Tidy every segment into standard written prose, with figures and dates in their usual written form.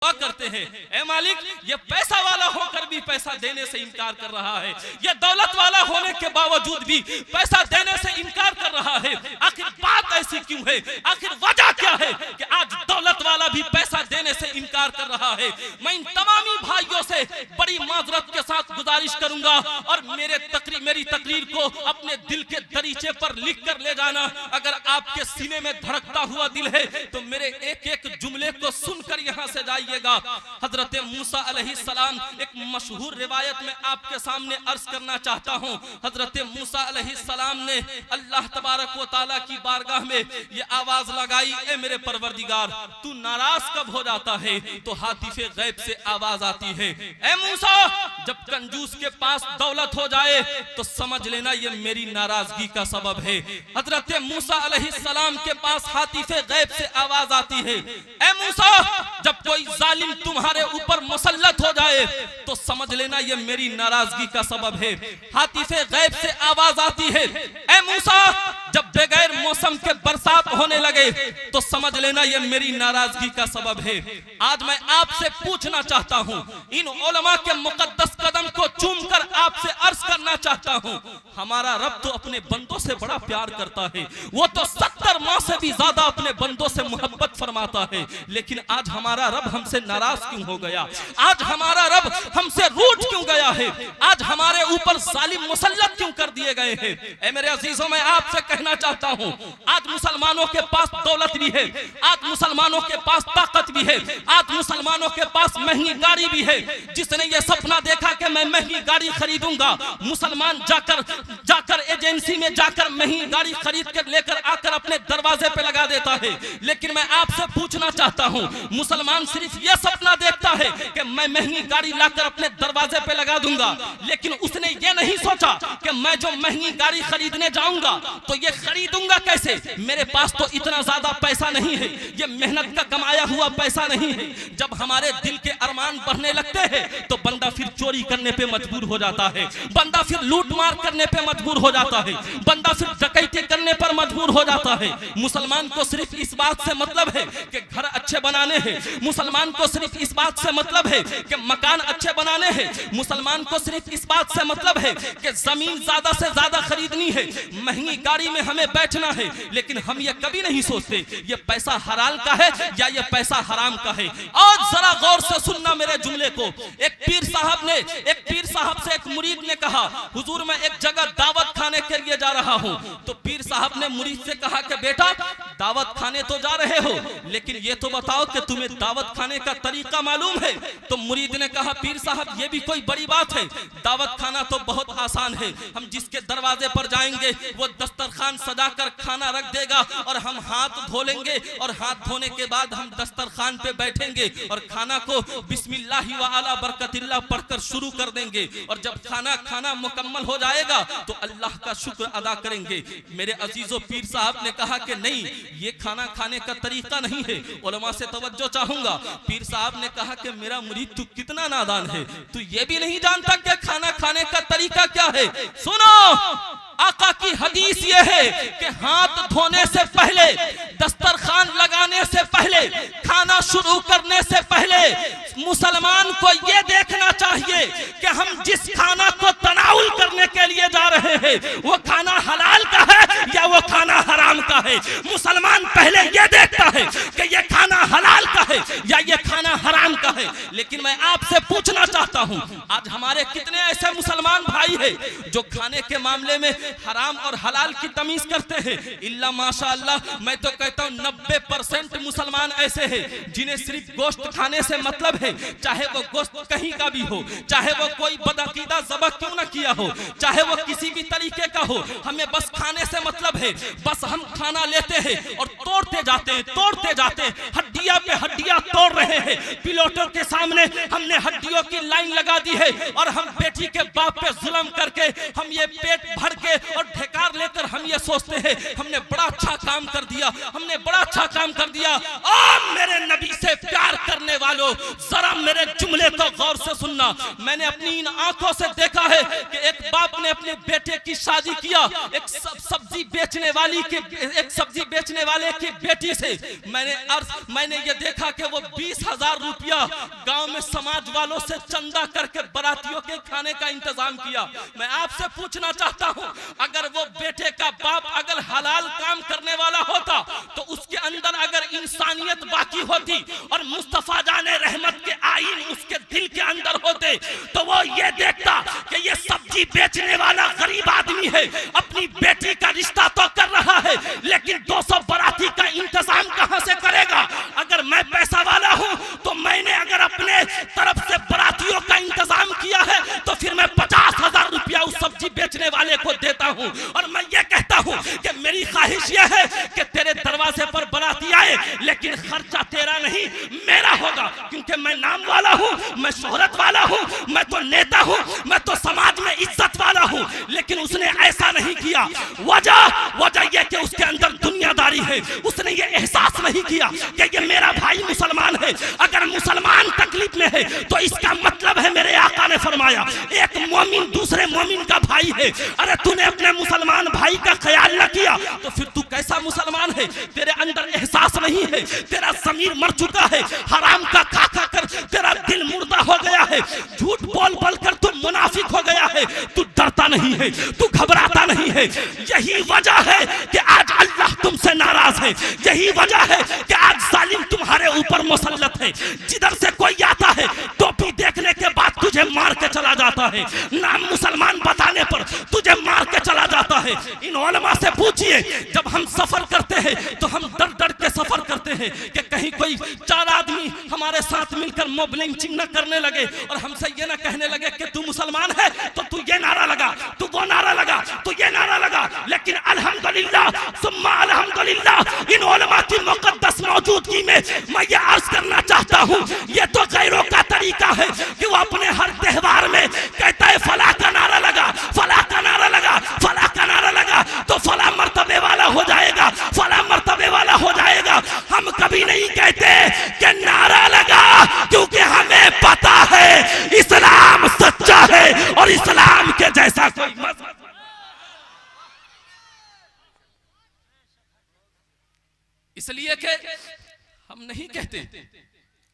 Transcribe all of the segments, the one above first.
दुआ करते हैं, ए मालिक ये पैसा वाला होकर भी पैसा देने से इनकार कर रहा है, ये दौलत वाला होने के बावजूद भी पैसा देने से इनकार कर रहा है। आखिर बात ऐसी क्यों है? आखिर वजह क्या है कि आज दौलत वाला भी पैसा देने से इनकार कर रहा है? मैं इन तमामी भाइयों से बड़ी माजरत के साथ गुजारिश करूंगा और मेरी तकरीर को अपने दिल के दरीचे पर लिख कर ले जाना। अगर आपके सीने में धड़कता हुआ दिल है तो मेरे एक एक जुमले को सुनकर यहाँ से जाइए। हजरत मूसा अलैहिस्सलाम, एक मशहूर रिवायत में आपके सामने अर्ज करना चाहता हूं। हजरत मूसा अलैहिस्सलाम ने अल्लाह तबारक व तआला की बारगाह में ये आवाज लगाई, ए मेरे परवरदिगार, तू नाराज कब हो जाता है? तो हातिफे गैब से आवाज आती है, ए मूसा, जब कंजूस के पास दौलत हो जाए तो समझ लेना ये मेरी नाराजगी का सबब है। हजरत मूसा अलैहिस्सलाम के पास हातिफे गैब से आवाज आती है, ए मूसा, जब कोई जालिम तुम्हारे ऊपर मुसल्लत हो जाए तो समझ लेना ये मेरी नाराजगी का सबब है। हातिफे गैब से आवाज आती है, ए मूसा, जब बगैर मौसम के बरसात होने लगे तो समझ लेना ये मेरी नाराजगी का सबब है। आज मैं आपसे पूछना चाहता हूं, इन उलमा के मुकद्दस कदम को चूमकर आपसे अर्ज करना चाहता हूं, हमारा रब तो अपने बंदों से बड़ा प्यार करता है, वो तो 70 माह से भी ज्यादा अपने बंदों से मोहब्बत फरमाता है, लेकिन आज हमारा रब हमसे नाराज क्यों हो गया? आज हमारा रब हमसे रूठ क्यों गया है? आज हमारे ऊपर जालिम मुसल्लत क्यों कर दिए गए हैं? ऐ मेरे अजीजों, मैं आपसे कहना चाहता हूं, आज मुसलमानों के पास दौलत भी है, आज मुसलमानों के पास ताकत भी है, आज मुसलमानों के पास महंगी गाड़ी भी है। जिसने ये सपना देखा कि मैं महंगी गाड़ी खरीदूंगा, मुसलमान जाकर एजेंसी में जाकर महंगी गाड़ी खरीद कर लेकर आकर अपने दरवाजे पे लगा देता है। लेकिन मैं आपसे पूछना चाहता हूं, मुसलमान सिर्फ यह सपना देखता है कि मैं महंगी गाड़ी लाकर अपने दरवाजे पे लगा दूंगा, लेकिन उसने ये नहीं सोचा कि मैं जो महंगी गाड़ी खरीदने जाऊंगा तो ये खरीदूंगा कैसे? मेरे पास तो इतना ज्यादा पैसा नहीं है, ये मेहनत का कमाया हुआ पैसा नहीं है। जब हमारे दिल के अरमान बढ़ने लगते हैं तो बंदा फिर चोरी करने पे मजबूर हो जाता है, बंदा फिर लूट मार करने पे मजबूर हो जाता है, बंदा फिर डकैती करने पर मजबूर हो जाता है। मुसलमान को सिर्फ इस बात से मतलब है कि घर अच्छे बनाने हैं, मुसलमान को सिर्फ इस बात से मतलब है कि मकान अच्छे बनाने हैं, मुसलमान को सिर्फ इस बात से मतलब है कि जमीन ज्यादा से ज्यादा खरीदनी है, महंगी गाड़ी में हमें बैठना है। लेकिन हम ये कभी नहीं सोचते ये पैसा हलाल का है या ये पैसा हराम का है। और जरा गौर से सुनना मेरे जुमले को। एक पीर साहब से एक मुरीद ने कहा, हुजूर मैं एक जगह दावत खाने के लिए जा रहा हूँ। तो पीर साहब ने मुरीद से कहा कि बेटा, दावत खाने तो जा रहे हो, लेकिन ये तो बताओ कि तुम्हें दावत खाने का तरीका मालूम है? तो मुरीद ने कहा, पीर साहब ये भी कोई बड़ी बात है, दावत खाना तो बहुत आसान है। हम जिसके दरवाजे पर जाएंगे वो दस्तरखान सजाकर खाना रख देगा और हम हाथ धो लेंगे और हाथ धोने के बाद हम दस्तरखान पे बैठेंगे और खाना को बिस्मिल्लाह व अला बरकतिल्लाह पढ़कर शुरू कर देंगे और जब खाना मुकम्मल हो जाएगा तो अल्लाह का शुक्र अदा करेंगे। मेरे अजीजों, पीर साहब ने कहा कि नहीं, ये खाना खाने का तरीका नहीं है। उलमा से तवज्जो चाहूंगा। पीर साहब ने कहा कि मेरा मुरीद तू कितना नादान है, तू ये भी नहीं जानता कि खाना खाने का तरीका क्या है? सुनो, आका की हदीस ये है कि हाथ धोने से पहले, दस्तरखान लगाने से पहले, खाना शुरू करने से पहले मुसलमान को ये देखना चाहिए कि हम जिस खाना को तनाउल करने के लिए जा रहे हैं वो खाना हलाल का है या वो खाना हराम का है। मुसलमान पहले ये देखता है कि ये खाना हलाल का है या ये खाना हराम का है। लेकिन मैं आपसे पूछना चाहता हूँ, आज हमारे कितने ऐसे मुसलमान भाई हैं जो खाने के मामले में हराम और हलाल की तमीज करते हैं? इल्ला माशाअल्लाह, मैं तो कहता हूँ 90% मुसलमान ऐसे हैं जिन्हें सिर्फ गोश्त खाने से मतलब है, चाहे वो गोश्त कहीं का भी हो, चाहे वो कोई बदअकीदा ज़बह क्यों ना किया हो, चाहे वो किसी भी तरीके का हो, हमें बस खाने से मतलब है। बस हम खाना लेते हैं और तोड़ते जाते हैं, हड्डियां पे हड्डियां तोड़ रहे हैं। पिलोटों के सामने हमने हड्डियों की लाइन लगा दी है और हम बेटी के बाप पे जुल्म करके हम ये पेट भर के और ढेकार लेकर हम ये सोचते हैं हमने बड़ा अच्छा काम कर दिया, हमने बड़ा अच्छा काम कर दिया। और मेरे नबी से प्यार करने वाले वालों, जरा मेरे जुमले को गौर से सुनना। मैंने अपनी इन आंखों से देखा है कि एक बाप ने अपने बेटे की शादी किया एक सब्जी बेचने वाले की बेटी से। मैंने ये देखा कि वो 20,000 रुपया गांव में समाज वालों से चंदा करके बारातियों के खाने का इंतजाम किया। मैं आपसे पूछना चाहता हूं, अगर वो बेटे का बाप अगर हलाल काम करने वाला होता तो उसके अंदर अगर इंसानियत बाकी होती और मुस्तफा जाने रहमत के आईन उसके दिल के अंदर होते तो वो ये देखता कि ये सब्जी बेचने वाला गरीब आदमी है, अपनी बेटी का रिश्ता तो कर रहा है लेकिन 200 बाराती का इंतजाम कहां से करेगा। अगर मैं पैसा वाला हूं तो मैंने अगर अपने तरफ से बारातियों का इंतजाम किया है तो फिर मैं 50,000 रुपया उस सब्जी बेचने वाले को देता हूं और मैं ये कहता हूं कि मेरी ख्वाहिश यह है कि तेरे दरवाजे पर बाराती आए लेकिन खर्चा तेरा नहीं मेरा होगा, क्योंकि मैं नाम वाला हूं, मैं शोहरत वाला हूं, मैं तो नेता हूं, मैं तो समाज में इज्जत वाला हूं। लेकिन उसने ऐसा नहीं किया। वजह यह कि उसके अंदर दुनियादारी है। उसने ये एहसास नहीं किया कि ये मेरा भाई मुसलमान है, अगर मुसलमान तकलीफ में है तो इसका मतलब है, मेरे आका ने फरमाया, एक मोमिन दूसरे मोमिन का भाई है। अरे तूने अपने मुसलमान भाई का ख्याल न किया तो फिर तू कैसा मुसलमान है? तेरे अंदर एहसास नहीं है, तेरा ज़मीर मर चुका है, हराम का खा खा कर तेरा दिल मुर्दा हो गया है, झूठ बोल बोल कर तू मुनाफिक हो गया है, तू डरता नहीं है, तू घबराता नहीं है। यही वजह है कि आज अल्लाह तुमसे नाराज है, यही वजह है कि आज जालिम तुम्हारे ऊपर मुसल्लत है। जिधर से कोई आता है टोपी देखने के बाद तुझे मार के चला जाता है, नाम मुसलमान बताने पर तुझे मार के चला जाता है। इन उलमा से पूछिए, जब हम सफर करते हैं तो हम डर डर के सफर करते हैं कि कहीं कोई 4 आदमी हमारे साथ मिलकर मॉब लिंचिंग न करने लगे और हमसे ये ना कहने लगे कि तू मुसलमान है तो तू ये नारा लगा, तू वो नारा लगा, तू ये नारा लगा। लेकिन अल्हम्दुलिल्लाह सुम्मा अल्हम्दुलिल्लाह इन उलमा की मुक़द्दस मौजूदगी में मैं ये अर्ज करना चाहता हूँ, ये तो गैरों का तरीका है कि वो अपने हर त्योहार में कहता है फला का नारा लगा, फला का नारा लगा, फला का नारा लगा तो फला मर्तबे वाला हो जाएगा, फला मर्तबे वाला हो जाएगा। हम कभी नहीं कहते कि नारा लगा, क्योंकि हमें पता है इस्लाम सच्चा है और इस्लाम के जैसा कोई मजहब। इसलिए कि हम नहीं कहते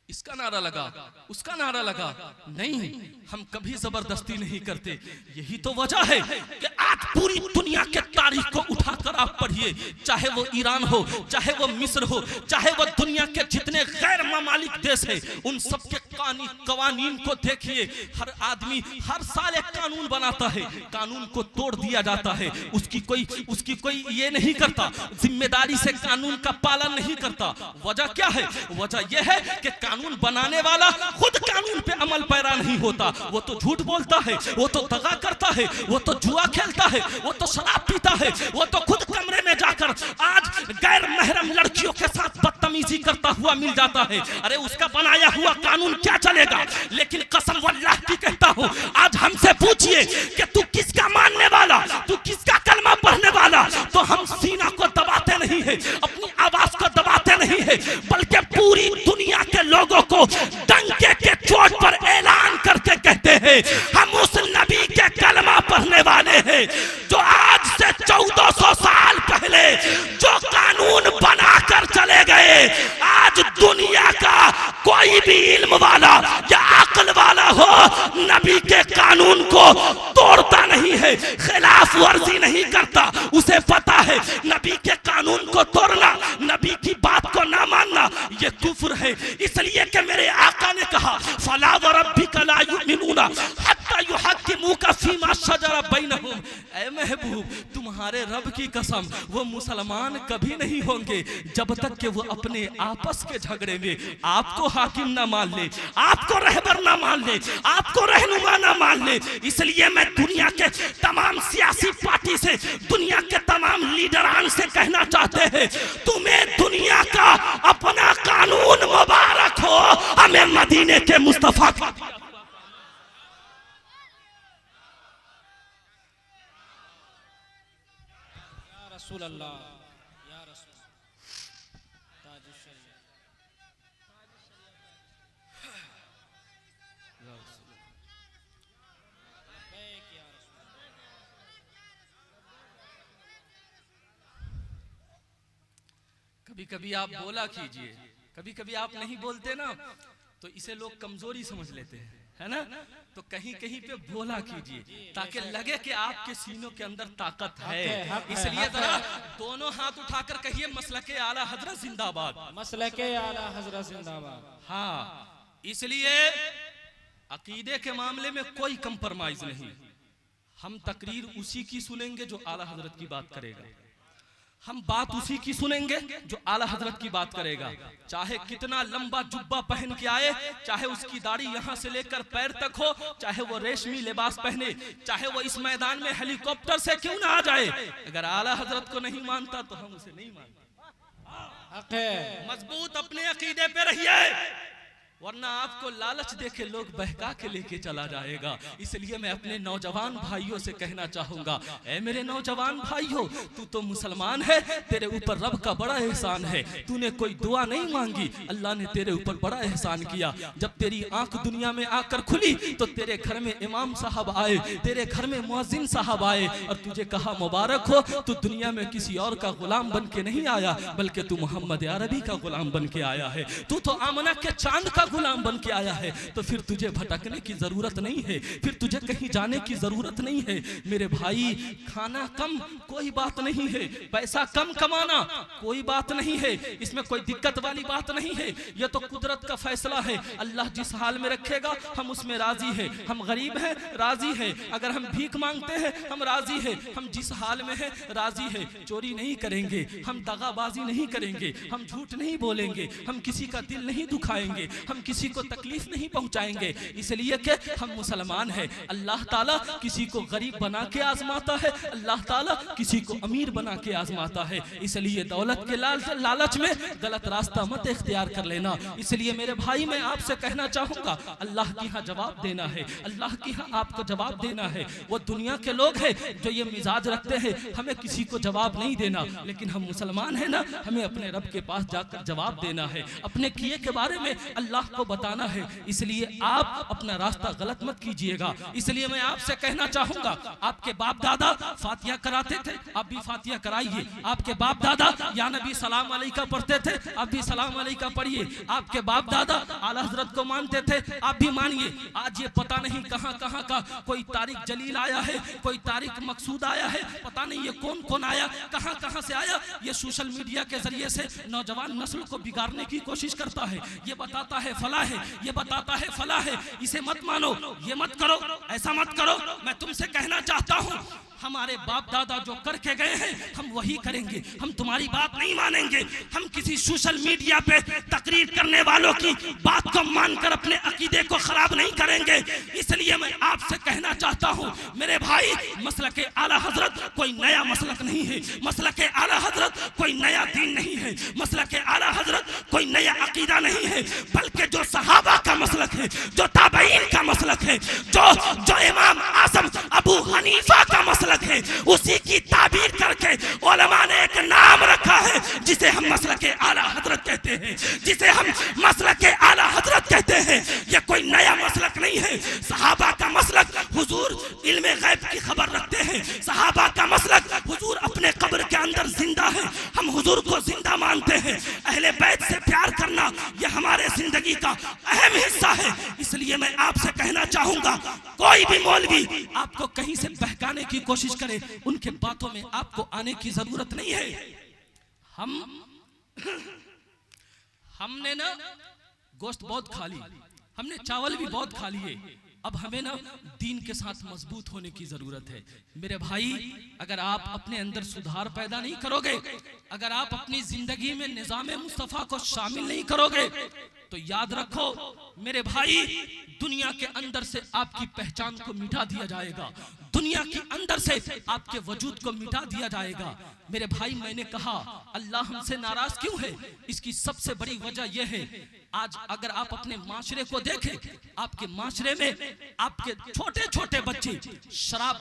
इसका नारा लगा, उसका नारा लगा, नहीं, हम कभी जबरदस्ती नहीं करते। यही तो वजह है कि आज पूरी दुनिया के तारीख को उठाकर आप पढ़िए, चाहे वो ईरान हो, चाहे वो मिस्र हो, चाहे वो दुनिया के जितने गैर ममालिक देश है, उन सब के कवानीन को देखिए। हर आदमी हर साल एक कानून बनाता है, कानून को तोड़ दिया जाता है, उसकी कोई ये नहीं करता, जिम्मेदारी से कानून का पालन नहीं करता। वजह क्या है? वजह यह है कि कानून बनाने वाला खुद कानून पे अमल पैरा नहीं होता। वो तो झूठ बोलता है, वो तो दगा करता है, वो तो जुआ खेलता है, वो तो शराब पीता है, वो तो खुद कमरे में जाकर आज गैर महरम लड़कियों के साथ बदतमीजी करता हुआ मिल जाता है। अरे उसका बनाया हुआ कानून क्या चलेगा? लेकिन कसम वल्लाह की कहता हूं, आज हमसे पूछिए कि तू किसका मानने वाला, तू किसका कलमा पढ़ने वाला, तो हम सीना को दबाते नहीं है, अपनी आवाज को दबाते नहीं है, बल्कि पूरी दुनिया के लोगों को डंके के चोट पर ऐलान करके कहते हैं हम उस नबी के कलमा पढ़ने वाले हैं जो आज से 1400 साल पहले जो कानून बनाकर चले गए। आज दुनिया का कोई भी इल्म वाला या अक्ल वाला हो नबी के कानून को तोड़ता नहीं है, खिलाफ वर्जी नहीं करता। उसे पता है नबी के कानून को तोड़ना, नबी की बात को ना मानना ये कुफ्र है। इसलिए कि मेरे आका ने कहा फला व रब्बिका ला युमिनूना हत्ता युहक्किमूका फीमा शजरा बैनहुम। ऐ महबूब, तुम्हारे रब की कसम, वो मुसलमान कभी नहीं होंगे जब तक कि वो अपने आपस के झगड़े में आपको हाकिम ना मान ले, आपको रहबर ना मान ले, आपको रहनुमा ना मान ले। इसलिए मैं दुनिया के तमाम सियासी पार्टी से, दुनिया के तमाम लीडरान से कहना चाहते हैं, तुम्हें दुनिया का अपना कानून मुबारक हो, हमें मदीने के मुस्तफा का। या रसूल अल्लाह, या रसूल कभी कभी आप बोला कीजिए, कभी कभी आप नहीं बोलते ना तो इसे लोग कमजोरी समझ लेते हैं, है ना। तो कहीं कहीं पे बोला कीजिए ताकि लगे कि आपके सीनों के अंदर ताकत है। इसलिए जरा दोनों हाथ उठाकर कहिए मसलके आला हजरत जिंदाबाद, मसलके आला हजरत जिंदाबाद। हाँ, इसलिए अकीदे के मामले में कोई कंप्रोमाइज नहीं। हम तकरीर उसी की सुनेंगे जो आला हजरत की बात करेगा, हम बात उसी की सुनेंगे जो आला हजरत की बात करेगा। चाहे कितना लंबा जुब्बा पहन के आए, चाहे उसकी दाढ़ी यहाँ से लेकर पैर तक हो, चाहे वो रेशमी लिबास पहने, चाहे वो इस मैदान में हेलीकॉप्टर से क्यों ना आ जाए, अगर आला हजरत को नहीं मानता तो हम उसे नहीं मानते। मजबूत अपने अकीदे पे रहिए, वरना आपको लालच देके लोग बहका के लेके चला जाएगा। इसलिए मैं अपने नौजवान भाइयों से कहना चाहूंगा, ऐ मेरे नौजवान भाइयों, तू तो मुसलमान है, तेरे ऊपर रब का बड़ा एहसान है। तूने कोई दुआ नहीं मांगी, अल्लाह ने तेरे ऊपर बड़ा एहसान किया। जब तेरी आंख दुनिया में आकर खुली तो तेरे घर में इमाम साहब आए, तेरे घर में मुअज्जिन साहब आए और तुझे कहा मुबारक हो, तू दुनिया में किसी और का गुलाम बन के नहीं आया, बल्कि तू मोहम्मद अरबी का गुलाम बन के आया है। तू तो आमना के चांद का गुलाम बन के आया है। तो फिर तुझे भटकने की जरूरत नहीं है, फिर तुझे कहीं जाने की जरूरत नहीं है। मेरे भाई, खाना कम कोई बात नहीं है, पैसा कम कमाना कोई बात नहीं है, इसमें कोई दिक्कत वाली बात नहीं है। यह तो कुदरत का फैसला है। अल्लाह जिस हाल में रखेगा हम उसमें राजी है। हम गरीब हैं राजी है, अगर हम भीख मांगते हैं हम राजी है। हम जिस हाल में है राजी है। चोरी नहीं करेंगे, हम दगाबाजी नहीं करेंगे, हम झूठ नहीं बोलेंगे, हम किसी का दिल नहीं दुखाएंगे, हम किसी को तकलीफ नहीं पहुंचाएंगे, इसलिए कि हम मुसलमान हैं। अल्लाह ताला किसी को गरीब बना के आजमाता है, अल्लाह ताला किसी को अमीर बना के आजमाता है। इसलिए दौलत के लालच में गलत रास्ता मत इख्तियार कर लेना। इसलिए मेरे भाई, मैं आपसे कहना चाहूंगा, अल्लाह के यहाँ जवाब देना है, अल्लाह के यहाँ आपको जवाब देना है। वो दुनिया के लोग हैं जो ये मिजाज रखते हैं हमें किसी को जवाब नहीं देना, लेकिन हम मुसलमान हैं ना, हमें अपने रब के पास जाकर जवाब देना है, अपने किए के बारे में अल्लाह को बताना है। इसलिए आप अपना रास्ता गलत मत कीजिएगा। इसलिए मैं आपसे कहना चाहूंगा, आपके बाप दादा फातिहा कराते थे, आप भी फातिहा कराइए। आपके बाप दादा या नबी सलाम अलैका पढ़ते थे, आप भी सलाम अलैका पढ़िए। आपके बाप दादा आला हजरत को मानते थे, आप भी मानिए। आज ये पता नहीं कहां कहां का कोई तारिक जलील आया है, कोई तारिक मकसूद आया है, पता नहीं ये कौन कौन आया, कहां कहां से आया। ये सोशल मीडिया के जरिए से नौजवान नस्ल को बिगाड़ने की कोशिश करता है। ये बताता है फला है, ये बताता है फला है, इसे मत मानो, ये मत करो, ऐसा मत करो। मैं तुमसे कहना चाहता हूँ, हमारे बाप दादा जो करके गए हैं हम वही करेंगे, हम तुम्हारी बात नहीं मानेंगे। हम किसी सोशल मीडिया पे तकरीर करने वालों की बात को मानकर अपने अकीदे को खराब नहीं करेंगे। इसलिए मैं आपसे कहना चाहता हूँ मेरे भाई, मसलके आला हजरत कोई नया मसलक नहीं है, मसलके आला हजरत कोई नया दीन नहीं है, मसलके आला हजरत कोई नया अकीदा नहीं है, बल्कि जो सहाबा का मसलक है, जो ताबईन का मसलक है, जो इमाम आजम अबू हनीफा का मसलक है, उसी की ताबीर करके उलमा ने एक नाम रखा है जिसे हम मसलके आला हजरत कहते हैं, जिसे हम मसलके आला हजरत कहते हैं। यह कोई नया मसलक नहीं है। सहाबा का मसलक, हुजूर इल्मे गैब की खबर रखते हैं। सहाबा का मसलक, हुजूर अपने कब्र के अंदर जिंदा है, हम हुजूर को जिंदा मानते हैं। अहले बैत से प्यार करना यह हमारे जिंदगी का अहम हिस्सा है। इसलिए मैं आपसे कहना चाहूंगा, कोई भी मौलवी आपको कहीं से बहकाने की कोशिश करे, उनके बातों में आपको आने की जरूरत नहीं है। हमने ना गोश्त बहुत खा ली, हमने चावल भी बहुत खा लिए, अब हमें ना दीन के साथ मजबूत होने की जरूरत है। मेरे भाई, अगर आप अपने अंदर सुधार पैदा नहीं करोगे, अगर आप अपनी जिंदगी में निजाम मुस्तफा को शामिल नहीं करोगे, तो याद रखो मेरे भाई, दुनिया के अंदर से आपकी पहचान को मिटा दिया जाएगा, दुनिया के अंदर से आपके वजूद को मिटा दिया जाएगा। मेरे भाई, मैंने कहा अल्लाह हमसे नाराज क्यों है, इसकी सबसे बड़ी वजह यह है, आज अगर आप अपने माशरे को देखें, आपके माशरे में आपके छोटे छोटे बच्चे शराब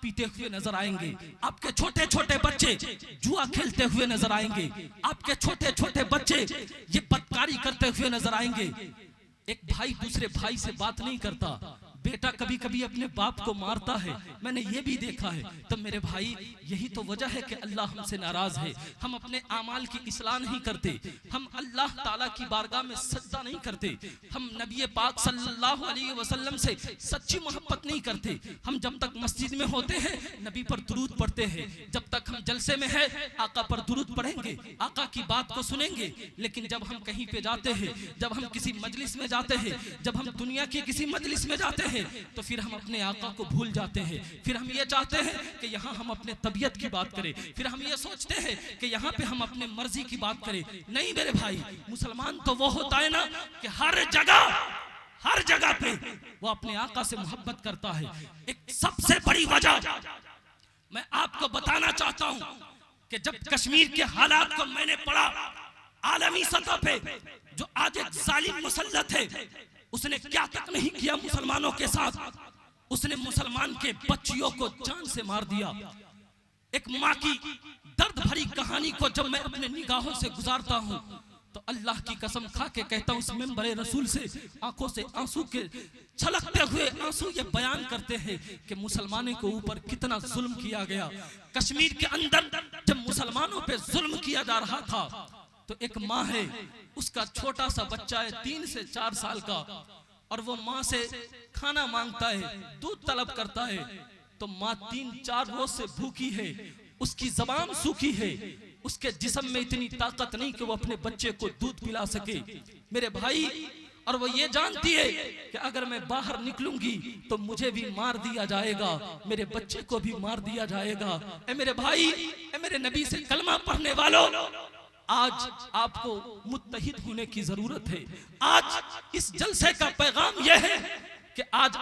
पीते हुए नजर आएंगे, आपके छोटे छोटे बच्चे जुआ खेलते हुए नजर आएंगे, आपके छोटे छोटे बच्चे ये बदकारी करते हुए नजर आएंगे। एक भाई दूसरे भाई से बात नहीं करता, बेटा कभी कभी अपने बाप को मारता है, मैंने ये भी देखा है। तो मेरे भाई यही तो वजह है कि अल्लाह हमसे नाराज है। हम अपने आमाल की इस्लाह नहीं करते, हम अल्लाह ताला की बारगाह में सजदा नहीं करते, हम नबी पाक सल्लल्लाहु अलैहि वसल्लम से सच्ची मोहब्बत नहीं करते। हम जब तक मस्जिद में होते हैं नबी पर दुरूद पढ़ते हैं, जब तक हम जलसे में है आका पर दुरूद पढ़ेंगे, आका की बात को सुनेंगे। लेकिन जब हम कहीं पे जाते हैं, जब हम किसी मजलिस में जाते हैं, जब हम दुनिया की किसी मजलिस में जाते हैं, तो फिर हम अपने आका को भूल जाते हैं। फिर हम ये चाहते हैं कि यहाँ हम अपने तबीयत की बात करें, फिर हम ये सोचते हैं कि यहाँ पे हम अपने मर्जी की बात करें। नहीं मेरे भाई, मुसलमान तो वो होता है ना कि हर जगह पे वो अपने आका से मोहब्बत करता है। एक सबसे बड़ी वजह मैं आपको बताना चाहता हूं कि जब कश्मीर के हालात को मैंने पढ़ा आलमी सतह पे, जो आज एक जालिम मुसल्लत है, उसने क्या तक नहीं किया मुसलमानों के साथ। उसने मुसलमान के बच्चियों को जान से मार दिया। एक माँ की दर्द भरी कहानी को जब मैं अपने निगाहों से गुजारता हूँ तो अल्लाह की कसम खा के कहता हूँ, उस मेंबरे रसूल से आंखों से आंसू के छलकते हुए आंसू ये बयान करते हैं कि मुसलमानों के ऊपर कितना जुल्म किया गया। कश्मीर के अंदर जब मुसलमानों पे जुल्म किया जा रहा था तो एक माँ है, उसका छोटा सा बच्चा है 3 से 4 साल का, और वो माँ से खाना मांगता है, दूध तलब करता है। तो माँ 3-4 रोज से भूखी है, उसकी जबान सूखी है, उसके जिस्म में इतनी ताकत नहीं कि वो अपने बच्चे को दूध पिला सके मेरे भाई। और वो ये जानती है कि अगर मैं बाहर निकलूंगी तो मुझे भी मार दिया जाएगा, मेरे बच्चे को भी मार दिया जाएगा। ए मेरे भाई, ए मेरे नबी से कलमा पढ़ने वालों, आज आपको मुत्तहिद होने की जरूरत है। आज इस जलसे का पैगाम यह है कि आज